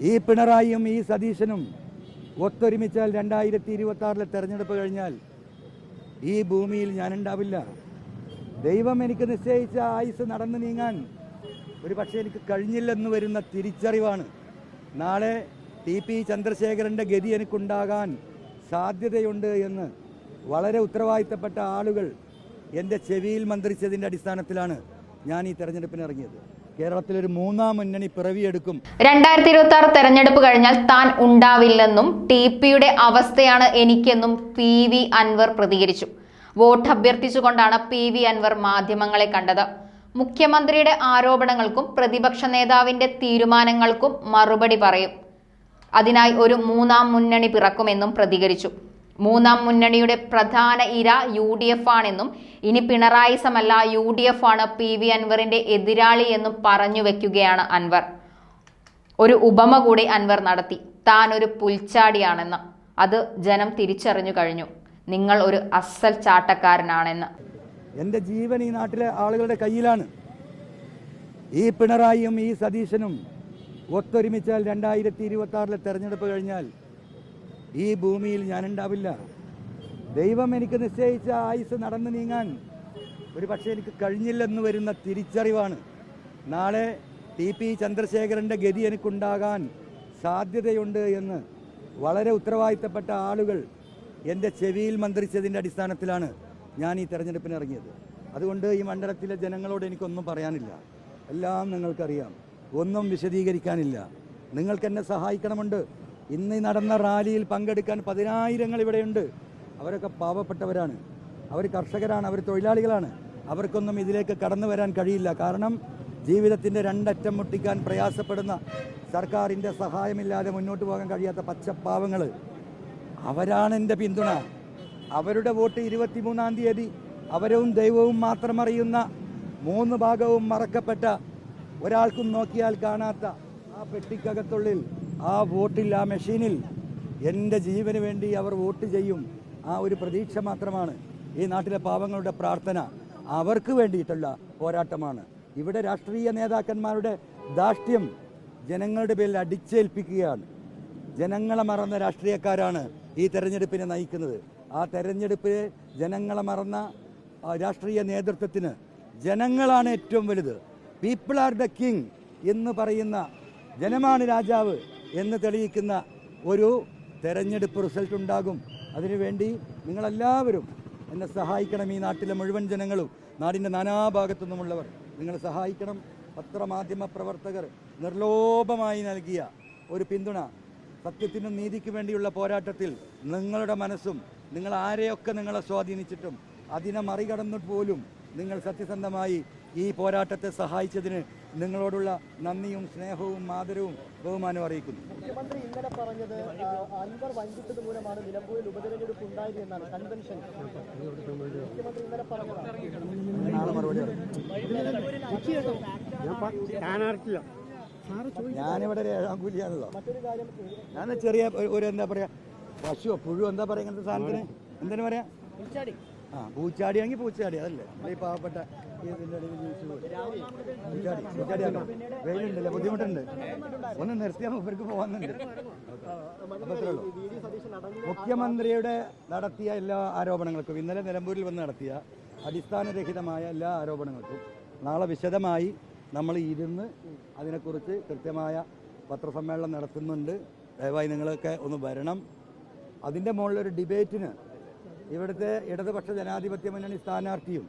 ഈ പിണറായിയും ഈ സതീശനും ഒത്തൊരുമിച്ചാൽ 2026 തെരഞ്ഞെടുപ്പ് കഴിഞ്ഞാൽ ഈ ഭൂമിയിൽ ഞാനുണ്ടാവില്ല. ദൈവം എനിക്ക് നിശ്ചയിച്ച ആയുസ് നടന്നു നീങ്ങാൻ ഒരു പക്ഷേ എനിക്ക് കഴിഞ്ഞില്ലെന്ന് വരുന്ന തിരിച്ചറിവാണ് നാളെ TP ചന്ദ്രശേഖരൻ്റെ ഗതി എനിക്കുണ്ടാകാൻ സാധ്യതയുണ്ട് എന്ന് വളരെ ഉത്തരവാദിത്തപ്പെട്ട ആളുകൾ എൻ്റെ ചെവിയിൽ മന്ത്രിച്ചതിൻ്റെ അടിസ്ഥാനത്തിലാണ് ഞാൻ ഈ തെരഞ്ഞെടുപ്പിന് ഇറങ്ങിയത്. കേരളത്തിലൊരു മൂന്നാം മുന്നണി പിറവിയെടുക്കും. 2026 തെരഞ്ഞെടുപ്പ് കഴിഞ്ഞാൽ താൻ ഉണ്ടാവില്ലെന്നും TPയുടെ അവസ്ഥയാണ് എനിക്കെന്നും PV അൻവർ പ്രതികരിച്ചു. വോട്ട് അഭ്യർത്ഥിച്ചുകൊണ്ടാണ് PV അൻവർ മാധ്യമങ്ങളെ കണ്ടത്. മുഖ്യമന്ത്രിയുടെ ആരോപണങ്ങൾക്കും പ്രതിപക്ഷ നേതാവിന്റെ തീരുമാനങ്ങൾക്കും മറുപടി പറയും. അതിനായി ഒരു മൂന്നാം മുന്നണി പിറക്കുമെന്നും പ്രതികരിച്ചു. മൂന്നാം മുന്നണിയുടെ പ്രധാന ഇര UDF ആണെന്നും ഇനി പിണറായി സമല്ല UDF ആണ് PV അൻവറിന്റെ എതിരാളി എന്നും പറഞ്ഞു വെക്കുകയാണ് അൻവർ. ഒരു ഉപമ കൂടി അൻവർ നടത്തി. താൻ ഒരു പുൽച്ചാടിയാണെന്ന്. അത് ജനം തിരിച്ചറിഞ്ഞു കഴിഞ്ഞു. നിങ്ങൾ ഒരു അസൽ ചാട്ടക്കാരനാണെന്ന്. എൻ്റെ ജീവൻ ഈ നാട്ടിലെ ആളുകളുടെ കയ്യിലാണ്. ഈ പിണറായിയും ഈ സതീശനും ഒത്തൊരുമിച്ചാൽ 2026 തെരഞ്ഞെടുപ്പ് കഴിഞ്ഞാൽ ഈ ഭൂമിയിൽ ഞാനുണ്ടാവില്ല. ദൈവം എനിക്ക് നിശ്ചയിച്ച ആയുസ് നടന്നു നീങ്ങാൻ ഒരു പക്ഷേ എനിക്ക് കഴിഞ്ഞില്ലെന്ന് വരുന്ന തിരിച്ചറിവാണ് നാളെ TP ചന്ദ്രശേഖരൻ്റെ ഗതി എനിക്കുണ്ടാകാൻ സാധ്യതയുണ്ട് എന്ന് വളരെ ഉത്തരവാദിത്തപ്പെട്ട ആളുകൾ എൻ്റെ ചെവിയിൽ മന്ത്രിച്ചതിൻ്റെ അടിസ്ഥാനത്തിലാണ് ഞാൻ ഈ തെരഞ്ഞെടുപ്പിന് ഇറങ്ങിയത്. അതുകൊണ്ട് ഈ മണ്ഡലത്തിലെ ജനങ്ങളോട് എനിക്കൊന്നും പറയാനില്ല. എല്ലാം നിങ്ങൾക്കറിയാം. ഒന്നും വിശദീകരിക്കാനില്ല. നിങ്ങൾക്ക് എന്നെ സഹായിക്കണമുണ്ട്. ഇന്ന് നടന്ന റാലിയിൽ പങ്കെടുക്കാൻ 10,000 ഇവിടെയുണ്ട്. അവരൊക്കെ പാവപ്പെട്ടവരാണ്, അവർ കർഷകരാണ്, അവർ തൊഴിലാളികളാണ്. അവർക്കൊന്നും ഇതിലേക്ക് കടന്നു വരാൻ കഴിയില്ല. കാരണം ജീവിതത്തിൻ്റെ രണ്ടറ്റം മുട്ടിക്കാൻ പ്രയാസപ്പെടുന്ന സർക്കാരിൻ്റെ സഹായമില്ലാതെ മുന്നോട്ട് പോകാൻ കഴിയാത്ത പച്ചപ്പാവങ്ങൾ, അവരാണ് എൻ്റെ പിന്തുണ. അവരുടെ വോട്ട് 23-ാം തീയതി അവരും ദൈവവും മാത്രം അറിയുന്ന 3 ഭാഗവും മറക്കപ്പെട്ട ഒരാൾക്കും നോക്കിയാൽ കാണാത്ത ആ പെട്ടിക്കകത്തുള്ളിൽ ആ വോട്ടിൽ, ആ മെഷീനിൽ എൻ്റെ ജീവന് വേണ്ടി അവർ വോട്ട് ചെയ്യും. ആ ഒരു പ്രതീക്ഷ മാത്രമാണ് ഈ നാട്ടിലെ പാവങ്ങളുടെ പ്രാർത്ഥന. അവർക്ക് വേണ്ടിയിട്ടുള്ള പോരാട്ടമാണ്. ഇവിടെ രാഷ്ട്രീയ നേതാക്കന്മാരുടെ ധാർഷ്ട്യം ജനങ്ങളുടെ പേരിൽ അടിച്ചേൽപ്പിക്കുകയാണ്. ജനങ്ങളെ മറന്ന രാഷ്ട്രീയക്കാരാണ് ഈ തെരഞ്ഞെടുപ്പിനെ നയിക്കുന്നത്. ആ തെരഞ്ഞെടുപ്പിലെ ജനങ്ങളെ മറന്ന രാഷ്ട്രീയ നേതൃത്വത്തിന് ജനങ്ങളാണ് ഏറ്റവും വലുത്. പീപ്പിൾ ആർ ദ കിങ് എന്ന് പറയുന്ന, ജനമാണ് രാജാവ് എന്ന് തെളിയിക്കുന്ന ഒരു തെരഞ്ഞെടുപ്പ് റിസൾട്ട് ഉണ്ടാകും. അതിനുവേണ്ടി നിങ്ങളെല്ലാവരും എന്നെ സഹായിക്കണം. ഈ നാട്ടിലെ മുഴുവൻ ജനങ്ങളും, നാടിൻ്റെ നാനാഭാഗത്തു നിന്നുമുള്ളവർ നിങ്ങൾ സഹായിക്കണം. പത്രമാധ്യമ പ്രവർത്തകർ നിർലോഭമായി നൽകിയ ഒരു പിന്തുണ, സത്യത്തിനും നീതിക്ക് വേണ്ടിയുള്ള പോരാട്ടത്തിൽ നിങ്ങളുടെ മനസ്സും നിങ്ങൾ ആരെയൊക്കെ നിങ്ങളെ സ്വാധീനിച്ചിട്ടും അതിനെ മറികടന്നിട്ട് പോലും നിങ്ങൾ സത്യസന്ധമായി ഈ പോരാട്ടത്തെ സഹായിച്ചതിന് നിങ്ങളോടുള്ള നന്ദിയും സ്നേഹവും ആദരവും ബഹുമാനവും അറിയിക്കുന്നു. മുഖ്യമന്ത്രി ഇന്നലെ പറഞ്ഞത് അൻവർ വഞ്ചിച്ചത് മൂലമാണ് നിലമ്പൂരിൽ ഉപതെരഞ്ഞെടുപ്പ് ഉണ്ടായത് എന്നാണ് കൺവെൻഷൻ. മുഖ്യമന്ത്രി ഇന്നലെ പറഞ്ഞത് നാളെ മറുപടി ഞാനിവിടെ ഒരു 7-ാം കൂലിയാണല്ലോ. ഞാൻ ചെറിയ ഒരു എന്താ പറയാ, പശുവോ പുഴു എന്താ പറയാ, ഇങ്ങനത്തെ സാധനത്തിന് എന്തിനു പറയാ, പൂച്ചാടിയാണെങ്കിൽ പൂച്ചാടി, അതല്ലേ ഈ പാവപ്പെട്ട ഇതിൻ്റെ ഇടയിൽ ജീവിച്ചു പൂച്ചാടിയാണോ? വെയിലുണ്ടല്ലേ, ബുദ്ധിമുട്ടുണ്ട്. ഒന്ന് നിർത്തിയാൽ ഇവർക്ക് പോകുന്നുണ്ട്. അത്രേ ഉള്ളൂ. മുഖ്യമന്ത്രിയുടെ നടത്തിയ എല്ലാ ആരോപണങ്ങൾക്കും, ഇന്നലെ നിലമ്പൂരിൽ വന്ന് നടത്തിയ അടിസ്ഥാനരഹിതമായ എല്ലാ ആരോപണങ്ങൾക്കും നാളെ വിശദമായി നമ്മൾ ഇരുന്ന് അതിനെക്കുറിച്ച് കൃത്യമായ പത്രസമ്മേളനം നടത്തുന്നുണ്ട്. ദയവായി നിങ്ങളൊക്കെ ഒന്ന് വരണം. അതിൻ്റെ മുകളിലൊരു ഡിബേറ്റിന് ഇവിടുത്തെ ഇടതുപക്ഷ ജനാധിപത്യ മുന്നണി സ്ഥാനാർത്ഥിയും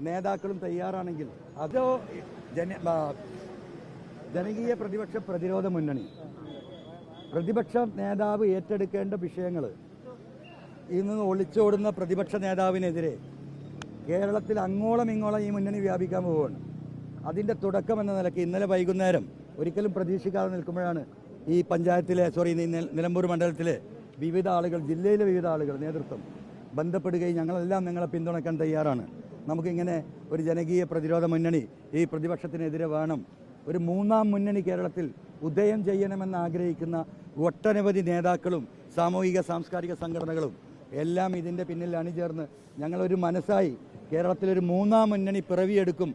നേതാക്കളും തയ്യാറാണെങ്കിൽ, അതോ ജനകീയ പ്രതിപക്ഷ പ്രതിരോധ മുന്നണി, പ്രതിപക്ഷ നേതാവ് ഏറ്റെടുക്കേണ്ട വിഷയങ്ങൾ ഇന്ന് ഒളിച്ചോടുന്ന പ്രതിപക്ഷ നേതാവിനെതിരെ കേരളത്തിൽ അങ്ങോളം ഇങ്ങോളം ഈ മുന്നണി വ്യാപിക്കാൻ പോവുകയാണ്. അതിൻ്റെ തുടക്കം എന്ന നിലയ്ക്ക് ഇന്നലെ വൈകുന്നേരം ഒരിക്കലും പ്രതീക്ഷിക്കാതെ നിൽക്കുമ്പോഴാണ് ഈ പഞ്ചായത്തിലെ നിലമ്പൂർ മണ്ഡലത്തിലെ വിവിധ ആളുകൾ, ജില്ലയിലെ വിവിധ ആളുകൾ, നേതൃത്വം ബന്ധപ്പെടുകയും ഞങ്ങളെല്ലാം നിങ്ങളെ പിന്തുണയ്ക്കാൻ തയ്യാറാണ്. നമുക്കിങ്ങനെ ഒരു ജനകീയ പ്രതിരോധ മുന്നണി ഈ പ്രതിപക്ഷത്തിനെതിരെ വേണം. ഒരു മൂന്നാം മുന്നണി കേരളത്തിൽ ഉദയം ചെയ്യണമെന്ന് ആഗ്രഹിക്കുന്ന ഒട്ടനവധി നേതാക്കളും സാമൂഹിക സാംസ്കാരിക സംഘടനകളും എല്ലാം ഇതിൻ്റെ പിന്നിൽ അണിചേർന്ന് ഞങ്ങളൊരു മനസ്സായി കേരളത്തിലൊരു മൂന്നാം മുന്നണി പിറവിയെടുക്കും.